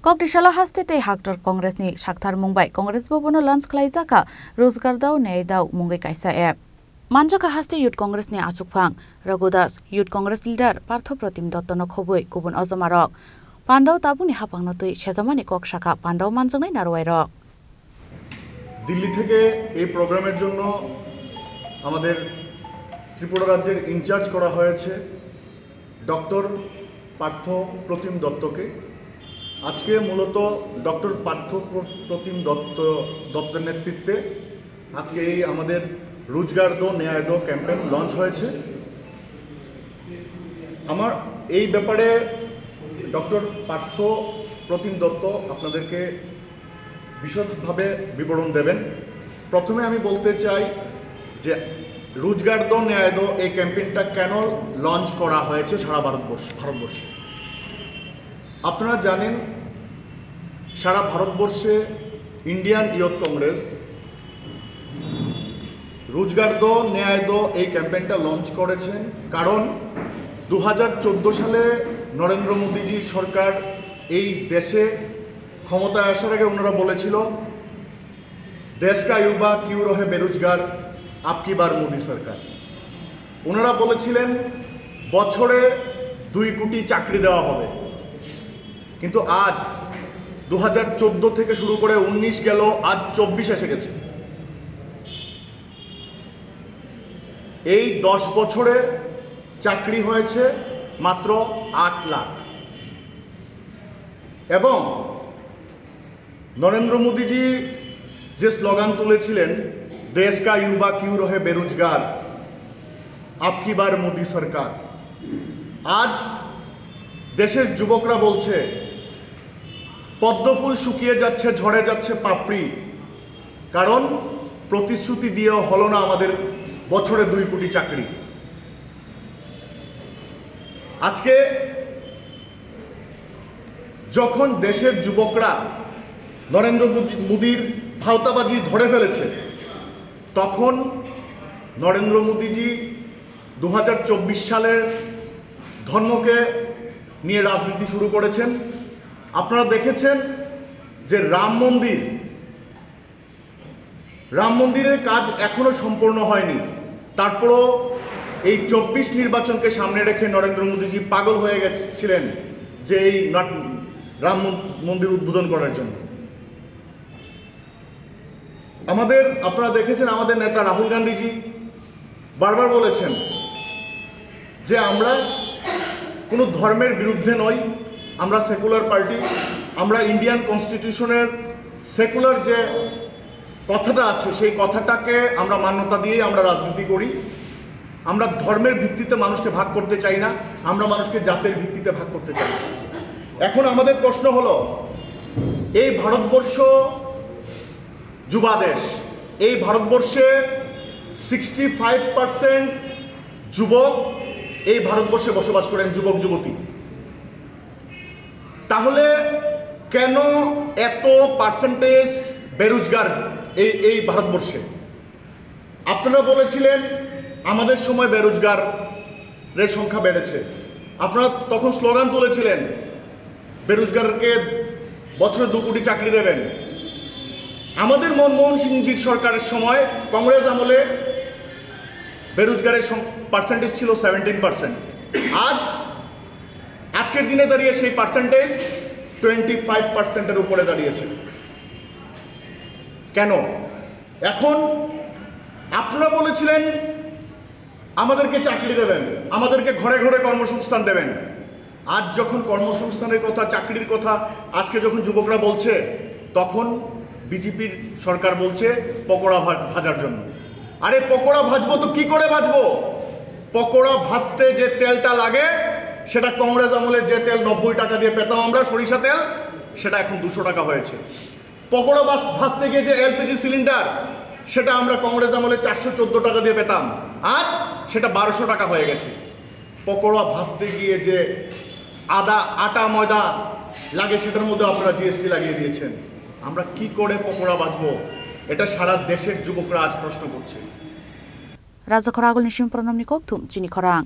क'क्राझार हास्टेटे हाक्टर कंग्रेसनि साक्थार मुंबाइ कंग्रेस भवनाव लन्च खालायजाखा रोजगार दाव न्याय दाव मुंगै कायसा एप मानजाखा हास्टे युथ कंग्रेसनि आसुकफां रघुदास युथ कंग्रेस लिडार पार्थ प्रतिम दत्तनो खबै गुबुन अजमारक पान्डाव ताबुनि हापांनतै सेजामानि কক शाखा पान्डाव मानजांनाय नारवायरक दिल्ली থেকে এই প্রোগ্রামের জন্য আমাদের ত্রিপুরা রাজ্যের ইনচার্জ করা হয়েছে ডক্টর পার্থ প্রতিম দত্তকে। আজকে মূলত ডক্টর পার্থ প্রতিম দত্তের নেতৃত্বে আজকে এই আমাদের রোজগার দো ন্যায় দো ক্যাম্পেইন লঞ্চ হয়েছে। আমার এই ব্যাপারে ডক্টর পার্থ প্রতিম দত্ত আপনাদেরকে বিশদভাবে বিবরণ দেবেন। প্রথমে আমি বলতে চাই যে রোজগার দো ন্যায় দো এই ক্যাম্পেইনটা কেন লঞ্চ করা হয়েছে সারা ভারতবর্ষে। আপনারা জানেন সারা ভারতবর্ষে ইন্ডিয়ান ইয়ুথ কংগ্রেস রোজগার দো ন্যায় দো এই ক্যাম্পেইনটা লঞ্চ করেছেন, কারণ 2014 সালে নরেন্দ্র মোদীজির সরকার এই দেশে ক্ষমতায় আসার আগে ওনারা বলেছিল দেশ কা युवा क्यों रहे बेरोजगार आपकी बार मोदी সরকার। ওনারা বলেছিলেন বছরে 2 কোটি চাকরি দেওয়া হবে, কিন্তু আজ 2014 থেকে শুরু করে 19 গেল, আজ 24 এসে গেছে। এই 10 বছরে চাকরি হয়েছে মাত্র 8 লাখ। এবং নরেন্দ্র মোদীজি যে স্লোগান তুলেছিলেন দেশ কা युवा क्यों रहे बेरोजगार आपकी बार मोदी সরকার, আজ দেশের যুবকরা বলছে পদ্মফুল শুকিয়ে যাচ্ছে, ঝরে যাচ্ছে পাপড়ি, কারণ প্রতিশ্রুতি দিয়েও হলো না আমাদের বছরে 2 কোটি চাকরি। আজকে যখন দেশের যুবকরা নরেন্দ্র মোদীর ভাওতাবাজি ধরে ফেলেছে, তখন নরেন্দ্র মোদীজি 2024 সালের ধর্মকে নিয়ে রাজনীতি শুরু করেছেন। আপনারা দেখেছেন যে রাম মন্দিরের কাজ এখনো সম্পূর্ণ হয়নি, তারপরও এই 24 নির্বাচনকে সামনে রেখে নরেন্দ্র মোদীজি পাগল হয়ে গেছিলেন যে এই রাম মন্দির উদ্বোধন করার জন্য। আপনারা দেখেছেন আমাদের নেতা রাহুল গান্ধীজি বারবার বলেছেন যে আমরা কোনো ধর্মের বিরুদ্ধে নই, আমরা সেকুলার পার্টি, আমরা ইন্ডিয়ান কনস্টিটিউশনের সেকুলার যে কথাটা আছে সেই কথাটাকে আমরা মান্যতা দিয়েই আমরা রাজনীতি করি। আমরা ধর্মের ভিত্তিতে মানুষকে ভাগ করতে চাই না, আমরা মানুষকে জাতের ভিত্তিতে ভাগ করতে চাই। এখন আমাদের প্রশ্ন হলো, এই ভারতবর্ষ যুবা দেশ, এই ভারতবর্ষে 65% যুবক এই ভারতবর্ষে বসবাস করেন, যুবক যুবতী। তাহলে কেন এত পার্সেন্টেজ বেরোজগার এই ভারতবর্ষে? আপনারা বলেছিলেন আমাদের সময় বেরোজগারের সংখ্যা বেড়েছে, আপনারা তখন স্লোগান তুলেছিলেন বেরোজগারকে বছরে 2 কোটি চাকরি দেবেন। আমাদের মনমোহন সিংজির সরকারের সময় কংগ্রেস আমলে বেরোজগারের পার্সেন্টেজ ছিল 17%। আজকের দিনে দাঁড়িয়ে সেই পার্সেন্টেজ 25%-এর উপরে দাঁড়িয়েছে। কেন? এখন আপনারা বলেছিলেন আমাদেরকে চাকরি দেবেন, আমাদেরকে ঘরে ঘরে কর্মসংস্থান দেবেন। আজ যখন কর্মসংস্থানের কথা, চাকরির কথা আজকে যখন যুবকরা বলছে, তখন বিজেপির সরকার বলছে পকোড়া ভাজার জন্য। আরে পকোড়া ভাজবো তো কি করে ভাজবো? পকোড়া ভাজতে যে তেলটা লাগে সেটা কংগ্রেস আমলে যে তেল 90 টাকা দিয়ে পেতাম আমরা, সরিষা তেল, সেটা এখন 200 টাকা হয়েছে। পকোড়া ভাজতে গিয়ে যে এলপিজি সিলিন্ডার, সেটা আমরা কংগ্রেস আমলে 414 টাকা দিয়ে পেতাম, আজ সেটা 1200 টাকা হয়ে গেছে। পকোড়া ভাজতে গিয়ে যে আটা ময়দা লাগে সেটার মধ্যে আপনারা জিএসটি লাগিয়ে দিয়েছেন। আমরা কি করে পকোড়া ভাজবো? এটা সারা দেশের যুবকরা আজ প্রশ্ন করছে। রাজা খরাগুল নিশিম প্রণাম নিকক থুম চিনি খরাং।